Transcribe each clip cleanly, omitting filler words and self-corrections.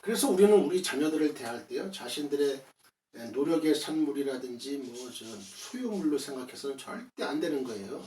그래서 우리는 우리 자녀들을 대할 때요, 자신들의 노력의 산물이라든지 소유물로 생각해서는 절대 안 되는 거예요.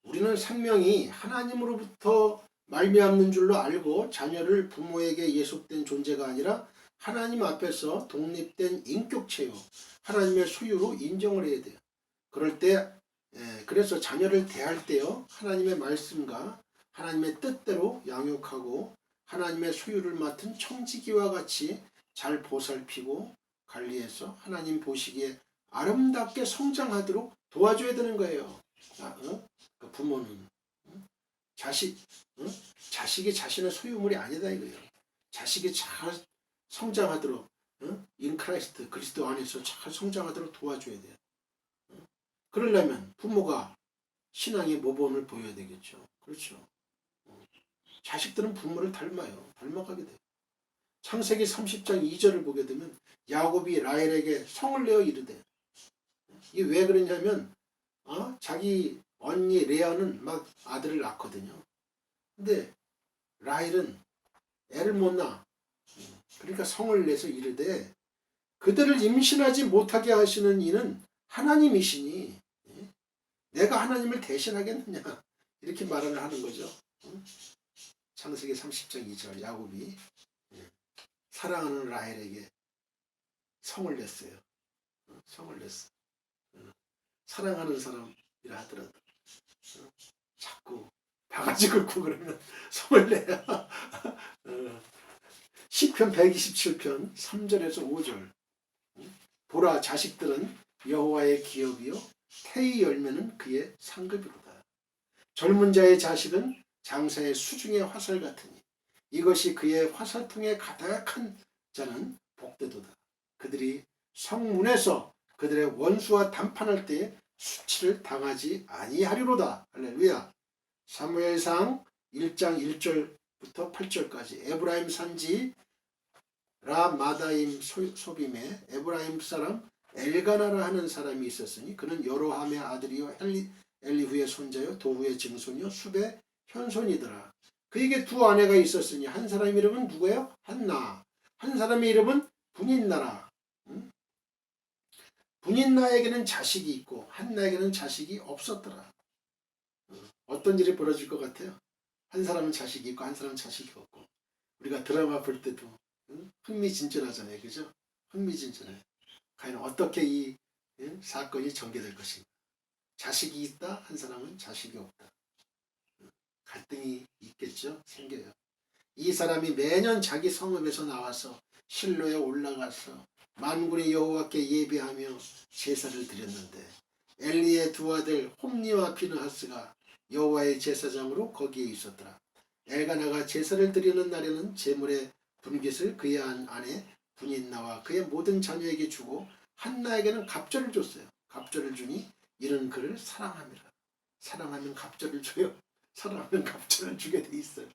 우리는 생명이 하나님으로부터 말미암는 줄로 알고 자녀를 부모에게 예속된 존재가 아니라 하나님 앞에서 독립된 인격체요, 하나님의 소유로 인정을 해야 돼요. 그럴 때 그래서 자녀를 대할 때요, 하나님의 말씀과 하나님의 뜻대로 양육하고 하나님의 소유를 맡은 청지기와 같이 잘 보살피고 관리해서 하나님 보시기에 아름답게 성장하도록 도와줘야 되는 거예요. 그 부모는 자식이 자신의 소유물이 아니다 이거예요. 자식이 잘 성장하도록 인 크라이스트 그리스도 안에서 잘 성장하도록 도와줘야 돼요. 그러려면 부모가 신앙의 모범을 보여야 되겠죠. 그렇죠. 자식들은 부모를 닮아가게 돼요. 창세기 30장 2절을 보게 되면 야곱이 라헬에게 성을 내어 이르되, 이게 왜 그러냐면 자기 언니 레아는 막 아들을 낳거든요. 근데 라헬은 애를 못 낳아. 그러니까 성을 내서 이르되 그들을 임신하지 못하게 하시는 이는 하나님이시니 내가 하나님을 대신하겠느냐, 이렇게 말을 하는 거죠. 창세기 30장 2절 야곱이 사랑하는 라헬에게 성을 냈어요. 성을 냈어. 사랑하는 사람이라 하더라도 자꾸 바가지 긁고 그러면 성을 내야. 시편 127편 3절에서 5절. 보라, 자식들은 여호와의 기업이요 태의 열매는 그의 상급이로다. 젊은 자의 자식은 장사의 수중의 화살 같으니 이것이 그의 화살통에 가득한 자는 복되도다. 그들이 성문에서 그들의 원수와 담판할 때에 수치를 당하지 아니하리로다. 할렐루야. 사무엘상 1장 1절부터 8절까지 에브라임 산지 라마다임 소빔에 에브라임 사람 엘가나라 하는 사람이 있었으니 그는 여로함의 아들이요 엘리후의 손자요 도후의 증손이요 숲의 현손이더라. 그에게 두 아내가 있었으니 한 사람의 이름은 누구예요? 한나. 한 사람의 이름은 분인나라. 분인나에게는 자식이 있고 한나에게는 자식이 없었더라. 어떤 일이 벌어질 것 같아요? 한 사람은 자식이 있고 한 사람은 자식이 없고. 우리가 드라마 볼 때도 흥미진진하잖아요. 그죠? 흥미진진해. 과연 어떻게 이 사건이 전개될 것인가. 자식이 있다, 한 사람은 자식이 없다. 갈등이 있겠죠? 생겨요. 이 사람이 매년 자기 성읍에서 나와서 실로에 올라가서 만군의 여호와께 예배하며 제사를 드렸는데 엘리의 두 아들 홈니와 비느하스가 여호와의 제사장으로 거기에 있었더라. 엘가나가 제사를 드리는 날에는 제물의 분깃을 그의 아내 분인나와 그의 모든 자녀에게 주고 한나에게는 갑절을 줬어요. 갑절을 주니 이는 그를 사랑함이라. 사랑하면 갑절을 줘요. 사랑하면 갑절을 주게 돼 있어요.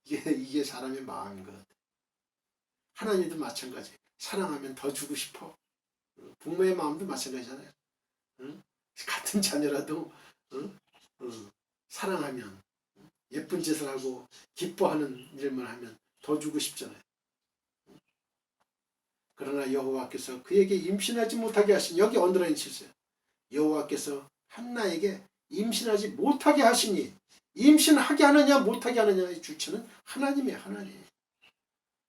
이게 사람의 마음인 것 같아요. 하나님도 마찬가지. 사랑하면 더 주고 싶어. 부모의 마음도 마찬가지잖아요. 같은 자녀라도 사랑하면 예쁜 짓을 하고 기뻐하는 일만 하면 더 주고 싶잖아요. 그러나 여호와께서 그에게 임신하지 못하게 하신, 여기 언더라인 치세요. 여호와께서 한나에게 임신하지 못하게 하시니, 임신하게 하느냐 못하게 하느냐의 주체는 하나님이에요. 하나님.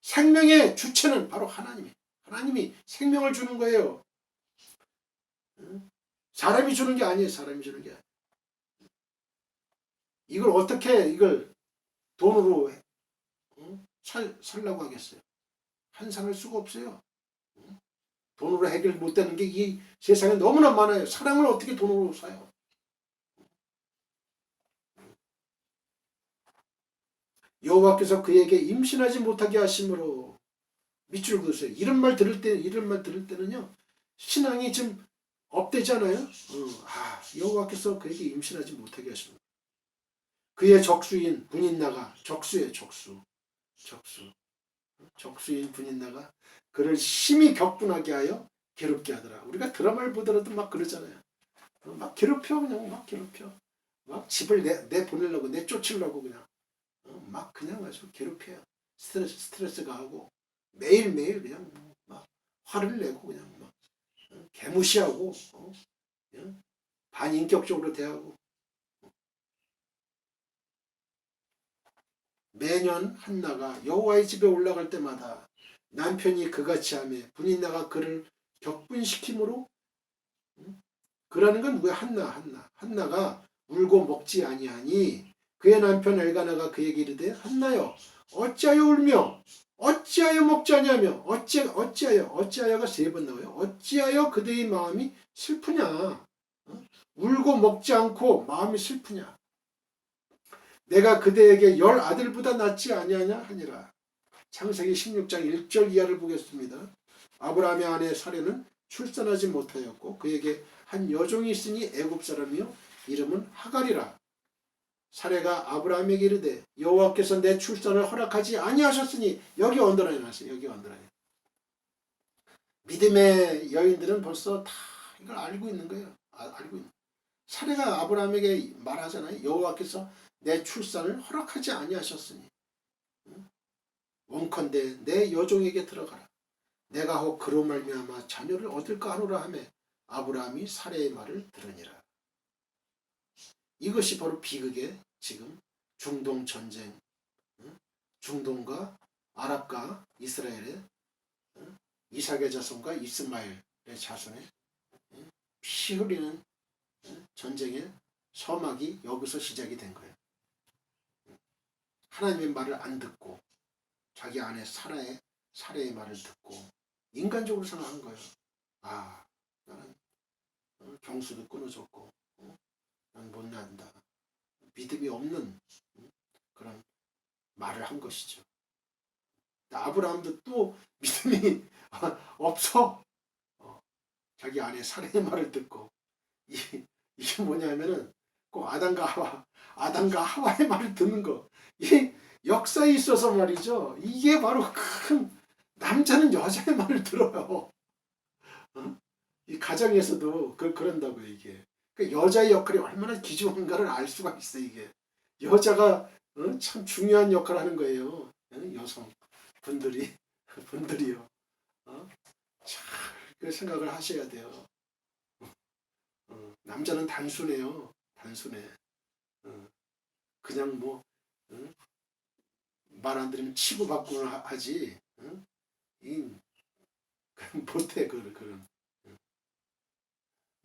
생명의 주체는 바로 하나님이에요. 하나님이 생명을 주는 거예요. 사람이 주는 게 아니에요. 사람이 주는 게 아니에요. 이걸 어떻게 돈으로 살라고 하겠어요? 환상할 수가 없어요. 돈으로 해결 못되는 게 이 세상에 너무나 많아요. 사랑을 어떻게 돈으로 사요? 여호와께서 그에게 임신하지 못하게 하심으로, 밑줄 그으세요. 이런 말 들을 때는요, 신앙이 좀 업되잖아요. 여호와께서 그에게 임신하지 못하게 하십니다. 그의 적수인 분인나가, 적수예요. 적수인 분인나가 그를 심히 격분하게 하여 괴롭게 하더라. 우리가 드라마를 보더라도 막 그러잖아요. 막 괴롭혀. 그냥 막 괴롭혀. 막 집을 내보내려고, 내쫓으려고 그냥 막 그냥 아주 괴롭혀요. 스트레스가 하고 매일매일 그냥 막 화를 내고 그냥 막 개무시하고 그냥 반인격적으로 대하고 매년 한나가 여호와의 집에 올라갈 때마다 남편이 그같이 하며 분인나가 그를 격분시키므로 그라는 건 왜 한나가 울고 먹지 아니하니 그의 남편 엘가나가 그에게 이르되 한나여 어찌하여 울며 어찌하여 먹지 아니하며 어찌하여가 3번 나와요. 어찌하여 그대의 마음이 슬프냐 울고 먹지 않고 마음이 슬프냐 내가 그대에게 10아들보다 낫지 아니하냐 하니라. 창세기 16장 1절 이하를 보겠습니다. 아브라함의 아내 사레는 출산하지 못하였고 그에게 한 여종이 있으니 애굽 사람이요 이름은 하갈이라. 사레가 아브라함에게 이르되 여호와께서 내 출산을 허락하지 아니하셨으니 여기 언더라인 하세요. 여기 언더라인. 믿음의 여인들은 벌써 다 이걸 알고 있는 거예요. 알고 있는. 사레가 아브라함에게 말하잖아요. 여호와께서 내 출산을 허락하지 아니하셨으니 원컨대 내 여종에게 들어가라. 내가 혹 그로 말미암아 자녀를 얻을까 하노라 하며 아브라함이 사레의 말을 들으니라. 이것이 바로 비극의 지금 중동 전쟁, 중동과 아랍과 이스라엘의 이삭의 자손과 이스마엘의 자손의 피 흘리는 전쟁의 서막이 여기서 시작이 된 거예요. 하나님의 말을 안 듣고 자기 아내 사레의 말을 듣고 인간적으로 생각한 거예요. 아, 나는 경수도 끊어졌고 난 못난다. 믿음이 없는 그런 말을 한 것이죠. 아브라함도 또 믿음이 없어. 자기 아내 사레의 말을 듣고 이게 뭐냐면은 꼭 아담과 하와의 말을 듣는 거. 이 역사에 있어서 말이죠. 이게 바로 큰 남자는 여자의 말을 들어요. 이 가정에서도 그런다고요. 이게 그러니까 여자의 역할이 얼마나 귀중한가를 알 수가 있어. 이게 여자가 참 중요한 역할을 하는 거예요. 여성 분들이요. 참 그 생각을 하셔야 돼요. 남자는 단순해요. 단순해. 그냥 뭐 말 안 들으면 치고받고 하지. 못해 그런.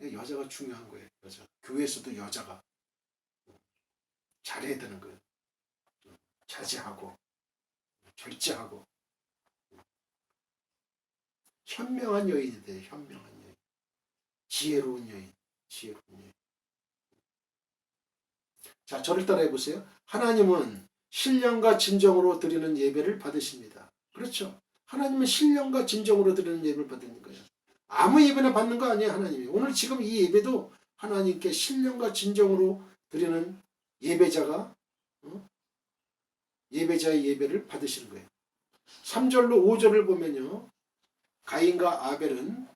여자가 중요한 거예요. 여자. 교회에서도 여자가 잘해야 되는 거예요. 자제하고 절제하고 현명한 여인이 돼요. 현명한 여인. 지혜로운 여인. 자, 저를 따라해 보세요. 하나님은 신령과 진정으로 드리는 예배를 받으십니다. 그렇죠. 하나님은 신령과 진정으로 드리는 예배를 받는 거예요. 아무 예배나 받는 거 아니에요. 하나님이. 오늘 지금 이 예배도 하나님께 신령과 진정으로 드리는 예배자가 예배자의 예배를 받으시는 거예요. 3절로 5절을 보면요. 가인과 아벨은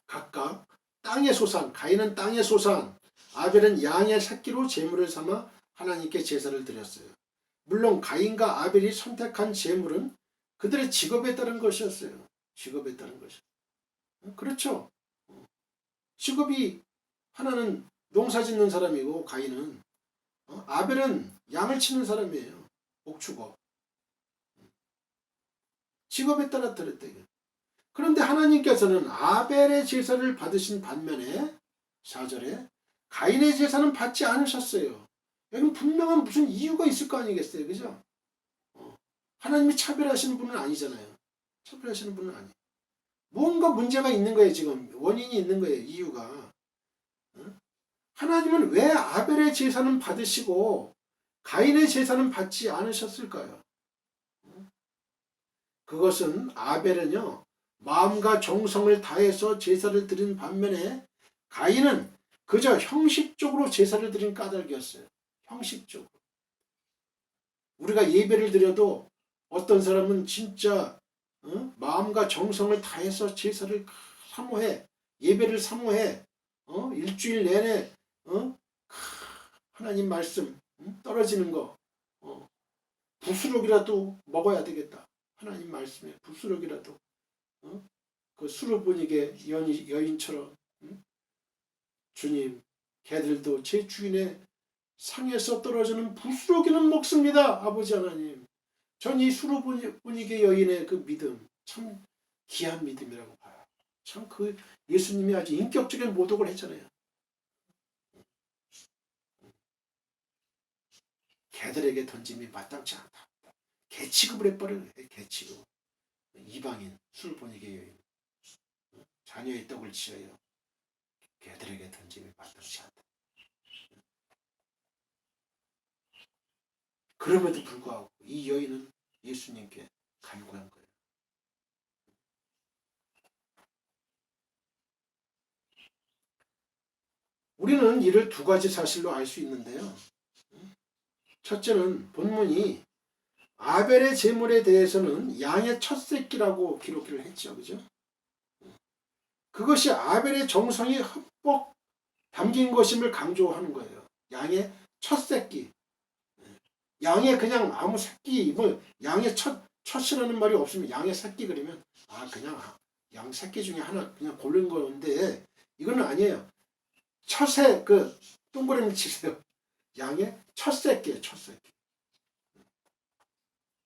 각각 땅의 소산, 가인은 땅의 소산, 아벨은 양의 새끼로 제물을 삼아 하나님께 제사를 드렸어요. 물론 가인과 아벨이 선택한 제물은 그들의 직업에 따른 것이었어요. 직업에 따른 것이. 그렇죠. 직업이 하나는 농사 짓는 사람이고 가인은 아벨은 양을 치는 사람이에요. 목축업. 직업에 따라 드렸다. 그런데 하나님께서는 아벨의 제사를 받으신 반면에 4절에 가인의 제사는 받지 않으셨어요. 여기는 분명한 무슨 이유가 있을 거 아니겠어요. 그죠? 하나님이 차별하시는 분은 아니잖아요. 차별하시는 분은 아니에요. 뭔가 문제가 있는 거예요. 지금 원인이 있는 거예요. 이유가. 하나님은 왜 아벨의 제사는 받으시고 가인의 제사는 받지 않으셨을까요? 그것은 아벨은요. 마음과 정성을 다해서 제사를 드린 반면에 가인은 그저 형식적으로 제사를 드린 까닭이었어요. 형식적으로. 우리가 예배를 드려도 어떤 사람은 진짜 마음과 정성을 다해서 제사를 사모해. 예배를 사모해. 일주일 내내 하나님 말씀 떨어지는 거 부스럭이라도 먹어야 되겠다. 하나님 말씀에 부스럭이라도 그 수르보니게 여인처럼 주님, 개들도 제 주인의 상에서 떨어지는 부스러기는 먹습니다. 아버지 하나님, 전 이 수르보니게 여인의 그 믿음 참 귀한 믿음이라고 봐요. 참 그 예수님이 아주 인격적인 모독을 했잖아요. 개들에게 던짐이 마땅치 않다. 개 취급을 해버려요. 개 취급. 이방인 수르보니게 여인, 자녀의 떡을 취하여 개들에게 던짐이 마땅치 않다. 그럼에도 불구하고 이 여인은 예수님께 간구한 거예요. 우리는 이를 두 가지 사실로 알 수 있는데요. 첫째는 본문이 아벨의 제물에 대해서는 양의 첫 새끼라고 기록을 했죠. 그죠? 그것이 아벨의 정성이 흠뻑 담긴 것임을 강조하는 거예요. 양의 첫 새끼. 양의 그냥 아무 새끼, 뭐 양의 첫이라는 말이 없으면 양의 새끼 그러면 그냥 양 새끼 중에 하나 그냥 고른 건데 이거는 아니에요. 첫새 그 동그라미 치세요. 양의 첫 새끼예요. 첫 새끼.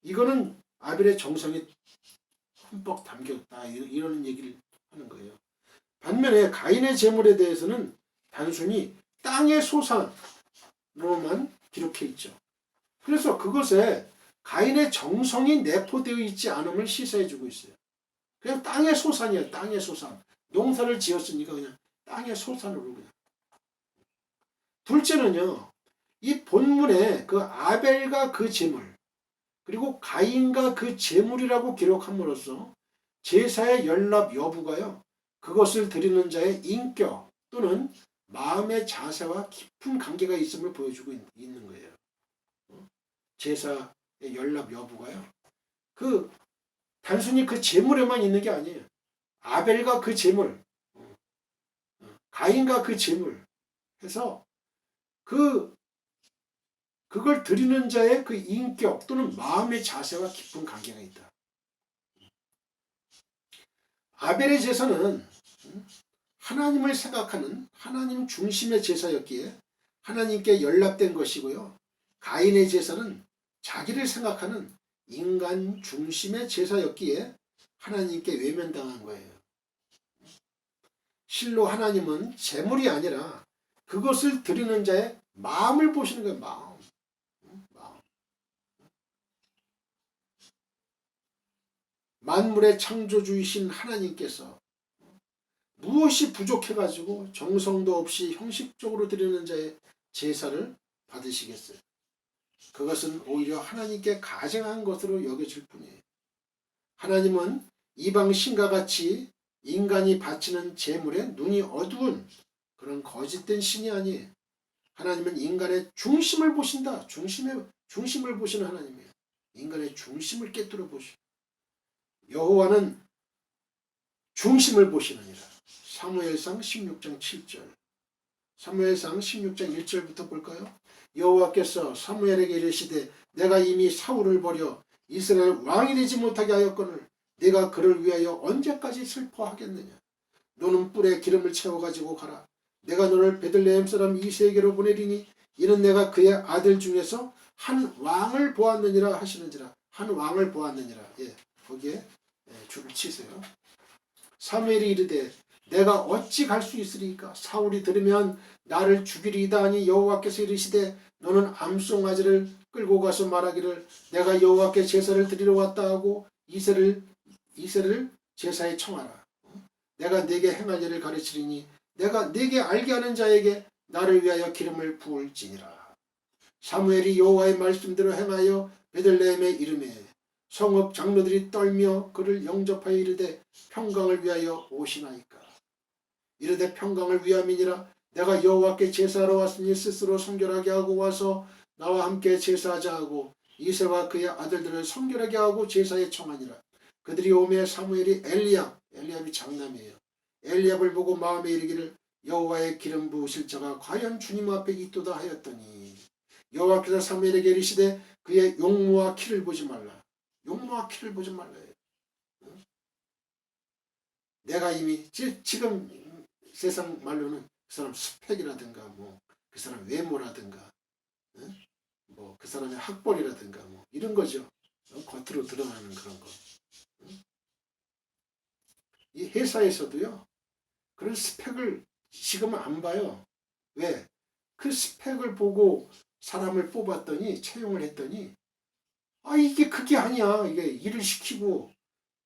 이거는 아벨의 정성이 흠뻑 담겼다 이런 얘기를 하는 거예요. 반면에 가인의 제물에 대해서는 단순히 땅의 소산으로만 기록해 있죠. 그래서 그것에 가인의 정성이 내포되어 있지 않음을 시사해주고 있어요. 그냥 땅의 소산이에요. 땅의 소산. 농사를 지었으니까 그냥 땅의 소산으로 그냥. 둘째는요. 이 본문에 그 아벨과 그 제물 그리고 가인과 그 제물이라고 기록함으로써 제사의 연락 여부가요. 그것을 드리는 자의 인격 또는 마음의 자세와 깊은 관계가 있음을 보여주고 있는 거예요. 제사의 연락 여부가요. 그 단순히 그 제물에만 있는 게 아니에요. 아벨과 그 제물, 가인과 그 제물 해서 그걸 드리는 자의 그 인격 또는 마음의 자세와 깊은 관계가 있다. 아벨의 제사는 하나님을 생각하는 하나님 중심의 제사였기에 하나님께 연락된 것이고요. 가인의 제사는 자기를 생각하는 인간 중심의 제사였기에 하나님께 외면당한 거예요. 실로 하나님은 제물이 아니라 그것을 드리는 자의 마음을 보시는 거예요. 마음. 만물의 창조주이신 하나님께서 무엇이 부족해가지고 정성도 없이 형식적으로 드리는 자의 제사를 받으시겠어요? 그것은 오히려 하나님께 가증한 것으로 여겨질 뿐이에요. 하나님은 이방 신과 같이 인간이 바치는 제물에 눈이 어두운 그런 거짓된 신이 아니에요. 하나님은 인간의 중심을 보신다. 중심을 보시는 하나님이에요. 인간의 중심을 깨뜨려 보시고 여호와는 중심을 보시느니라. 사무엘상 16장 7절. 사무엘상 16장 1절부터 볼까요? 여호와께서 사무엘에게 이르시되 내가 이미 사울을 버려 이스라엘 왕이 되지 못하게 하였거늘 내가 그를 위하여 언제까지 슬퍼하겠느냐. 너는 뿔에 기름을 채워가지고 가라. 내가 너를 베들레헴 사람 이새에게로 보내리니 이는 내가 그의 아들 중에서 한 왕을 보았느니라 하시는지라. 한 왕을 보았느니라. 거기에 줄을 치세요. 사무엘이 이르되 내가 어찌 갈 수 있으리까? 사울이 들으면 나를 죽이리이다 하니 여호와께서 이르시되 너는 암송아지를 끌고 가서 말하기를 내가 여호와께 제사를 드리러 왔다 하고 이새를 제사에 청하라. 내가 네게 행할 일을 가르치리니 내가 네게 알게 하는 자에게 나를 위하여 기름을 부을지니라. 사무엘이 여호와의 말씀대로 행하여 베들레헴에 이르매 성읍 장로들이 떨며 그를 영접하여 이르되 평강을 위하여 오시나이까. 이르되 평강을 위함이니라. 내가 여호와께 제사하러 왔으니 스스로 성결하게 하고 와서 나와 함께 제사하자 하고 이새와 그의 아들들을 성결하게 하고 제사에 청하니라. 그들이 오매 사무엘이 엘리압이 장남이에요. 엘리압을 보고 마음에 이르기를 여호와의 기름 부으실 자가 과연 주님 앞에 있도다 하였더니 여호와께서 사무엘에게 이르시되 그의 용모와 키를 보지 말라. 용모와 키를 보지 말라. 내가 이미 지금 세상 말로는 그 사람 스펙이라든가 뭐 그 사람 외모라든가 뭐 그 사람의 학벌이라든가 뭐 이런 거죠. 겉으로 드러나는 그런 거. 이 회사에서도요. 그런 스펙을 지금은 안 봐요. 왜? 그 스펙을 보고 사람을 뽑았더니 채용을 했더니 이게 그게 아니야. 이게 일을 시키고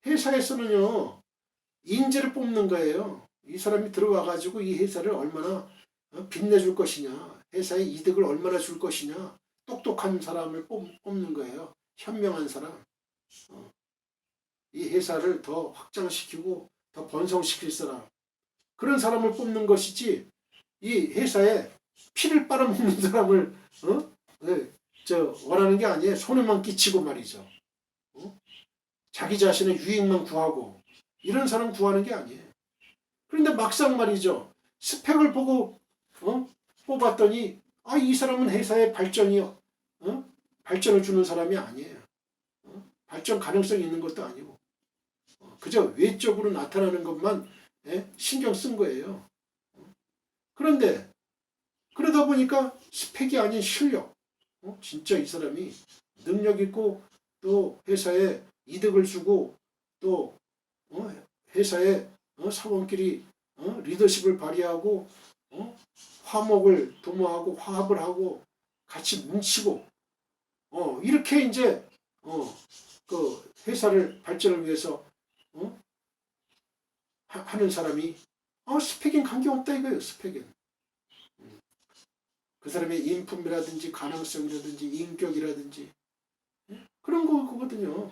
회사에서는요. 인재를 뽑는 거예요. 이 사람이 들어와 가지고 이 회사를 얼마나 빛내줄 것이냐. 회사에 이득을 얼마나 줄 것이냐. 똑똑한 사람을 뽑는 거예요. 현명한 사람. 이 회사를 더 확장시키고 더 번성시킬 사람. 그런 사람을 뽑는 것이지 이 회사에 피를 빨아먹는 사람을 원하는 게 아니에요. 손해만 끼치고 말이죠. 자기 자신의 유익만 구하고 이런 사람 구하는 게 아니에요. 그런데 막상 말이죠. 스펙을 보고 뽑았더니 이 사람은 회사의 발전을 주는 사람이 아니에요. 발전 가능성이 있는 것도 아니고 그저 외적으로 나타나는 것만 신경 쓴 거예요. 그런데 그러다 보니까 스펙이 아닌 실력, 진짜 이 사람이 능력 있고 또 회사에 이득을 주고 또 회사에 사원끼리 리더십을 발휘하고 화목을 도모하고 화합을 하고 같이 뭉치고 이렇게 이제 그 회사를 발전을 위해서 하는 사람이 스펙엔 관계없다 이거예요. 스펙엔 그 사람의 인품이라든지 가능성이라든지 인격이라든지 그런 거거든요.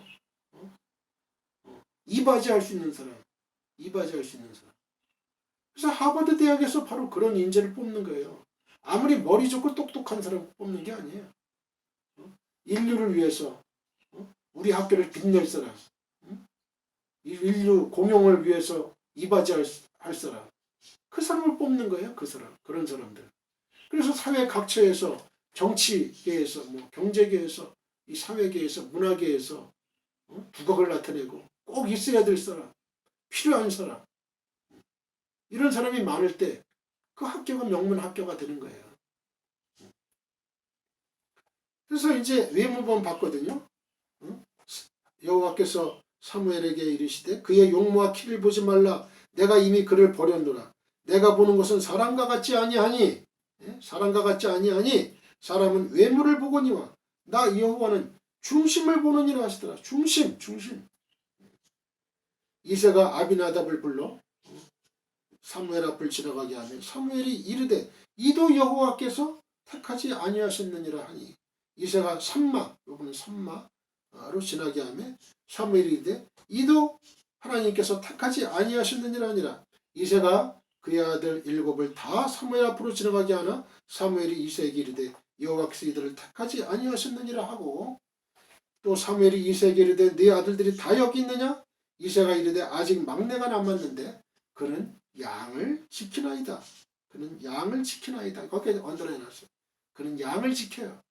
이바지할 수 있는 사람, 이바지할 수 있는 사람. 그래서 하버드 대학에서 바로 그런 인재를 뽑는 거예요. 아무리 머리 좋고 똑똑한 사람 뽑는 게 아니에요. 인류를 위해서 우리 학교를 빛낼 사람, 인류 공용을 위해서 이바지할 사람, 그 사람을 뽑는 거예요. 그 사람, 그런 사람들. 그래서 사회 각처에서 정치계에서 뭐 경제계에서 이 사회계에서 문화계에서 두각을 나타내고 꼭 있어야 될 사람, 필요한 사람 이런 사람이 많을 때 그 학교가 명문 학교가 되는 거예요. 그래서 이제 외모만 봤거든요. 여호와께서 사무엘에게 이르시되 그의 용모와 키를 보지 말라. 내가 이미 그를 버렸노라. 내가 보는 것은 사람과 같지 아니하니 사람과 같지 아니하니 사람은 외모를 보거니와 나 여호와는 중심을 보느니라 하시더라. 중심. 이새가 아비나답을 불러 사무엘 앞을 지나가게 하며 사무엘이 이르되 이도 여호와께서 택하지 아니하셨느니라 하니 이새가 요번은 산마로 지나게 하며 사무엘이 이르되 이도 하나님께서 택하지 아니하셨느니라 하니라. 이새가 그의 아들 7을 다 사무엘 앞으로 지나가게 하나 사무엘이 이새에게 이르되 여호와께서 이들을 택하지 아니하셨느니라 하고 또 사무엘이 이새에게 이르되 네 아들들이 다 여기 있느냐? 이새가 이르되 아직 막내가 남았는데 그는 양을 지키나이다. 거기에 언더라인해놨어요. 그는 양을 지켜요.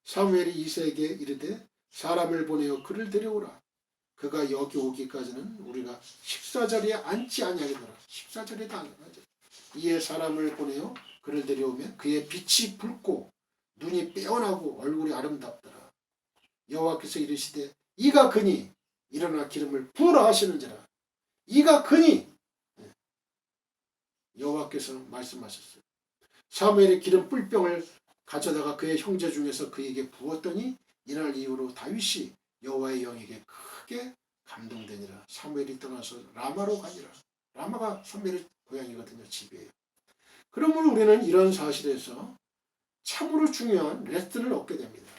사무엘이 이새에게 이르되 사람을 보내어 그를 데려오라. 그가 여기 오기까지는 우리가 식사자리에 앉지 아니하겠노라. 식사자리에도 안 앉아. 이에 사람을 보내어 그를 데려오면 그의 빛이 붉고 눈이 빼어나고 얼굴이 아름답더라. 여호와께서 이르시되 이가 그니 일어나 기름을 부으라 하시는지라. 이가 그니 여호와께서 말씀하셨어요. 사무엘이 기름 뿔병을 가져다가 그의 형제 중에서 그에게 부었더니 이날 이후로 다윗이 여호와의 영에게 크게 감동되니라. 사무엘이 떠나서 라마로 가니라. 라마가 사무엘의 고향이거든요. 집이에요. 그러므로 우리는 이런 사실에서 참으로 중요한 레슨을 얻게 됩니다.